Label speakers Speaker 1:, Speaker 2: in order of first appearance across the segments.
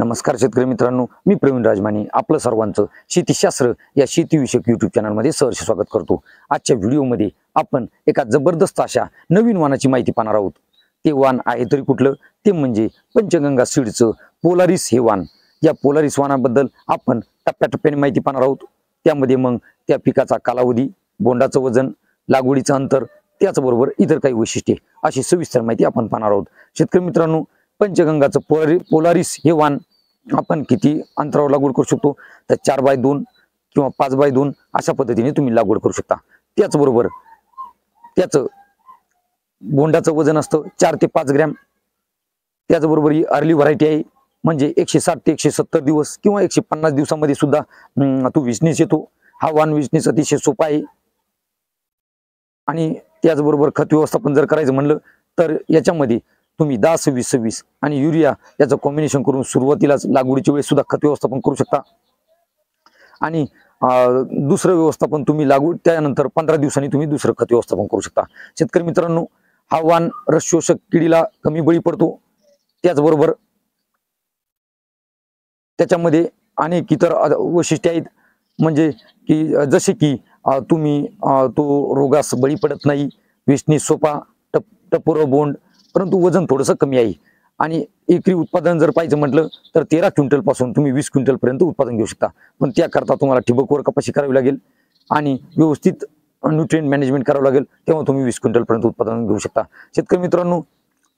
Speaker 1: नमस्कार शेतकरी मित्रांनो, मी प्रवीण राजमानी आपलं सर्वांचं शेतीशास्त्र या शेतीविषयक यूट्यूब चॅनलमध्ये सहर्ष स्वागत करतो। आजच्या व्हिडिओमध्ये आपण एका जबरदस्त अशा नवीन वाणाची माहिती पाहणार आहोत। ते वाण आहे तरी कुठलं, ते म्हणजे पंचगंगा सीडचं पोलारिस हे वाण। या पोलारिस वाणाबद्दल आपण टप्प्याटप्प्याने माहिती पाहणार आहोत। त्यामध्ये मग त्या पिकाचा कालावधी, बोंडाचं वजन, लागवडीचं अंतर, त्याचबरोबर इतर काही वैशिष्ट्ये अशी सविस्तर माहिती आपण पाहणार आहोत। शेतकरी मित्रांनो, पंचगंगाचं पोलारिस हे वाण आपण किती अंतरावर लागवड करू शकतो, तर 4x2 किंवा 5x2 अशा पद्धतीने तुम्ही लागवड करू शकता। त्याचबरोबर त्याचं बोंडाचं वजन असतं 4 ते 5 ग्रॅम। त्याचबरोबर ही अर्ली व्हरायटी आहे, म्हणजे 160 ते 170 दिवस किंवा 150 दिवसामध्ये सुद्धा तो विष्णीस येतो। हा वाण विष्णीस अतिशय सोपा आहे। आणि त्याचबरोबर खत व्यवस्थापन जर करायचं म्हणलं तर याच्यामध्ये तुम्ही 10-26-26 आणि युरिया याचं कॉम्बिनेशन करून सुरुवातीलाच लागवडीच्या वेळेस सुद्धा खत व्यवस्थापन करू शकता। आणि दुसरं व्यवस्थापन तुम्ही लागवड त्यानंतर 15 दिवसांनी तुम्ही दुसरं खत व्यवस्थापन करू शकता। शेतकरी मित्रांनो, हा वाण रस शोषक किडीला कमी बळी पडतो। त्याचबरोबर त्याच्यामध्ये अनेक इतर वैशिष्ट्ये आहेत, म्हणजे की जसे की तुम्ही तो रोगास बळी पडत नाही, विष्णी सोपा, टपोर बोंड, परंतु वजन थोडंसं कमी आहे। आणि एकरी उत्पादन जर पाहिजे म्हटलं तर 13 क्विंटल पासून तुम्ही 20 क्विंटल पर्यंत उत्पादन घेऊ शकता। पण त्याकरता तुम्हाला ठिबकवर कपाशी करावी लागेल आणि व्यवस्थित न्यूट्रिएंट मॅनेजमेंट करावं लागेल, तेव्हा तुम्ही 20 क्विंटल पर्यंत उत्पादन घेऊ शकता। शेतकरी मित्रांनो,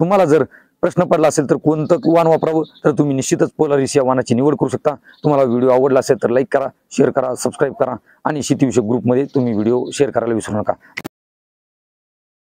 Speaker 1: तुम्हाला जर प्रश्न पडला असेल तर कोणतं वाण वापरावं, तर तुम्ही निश्चितच पोलारिस या वाणाची निवड करू शकता। तुम्हाला व्हिडिओ आवडला असेल तर लाईक करा, शेअर करा, सबस्क्राईब करा आणि शेतीविषयक ग्रुपमध्ये तुम्ही व्हिडिओ शेअर करायला विसरू नका।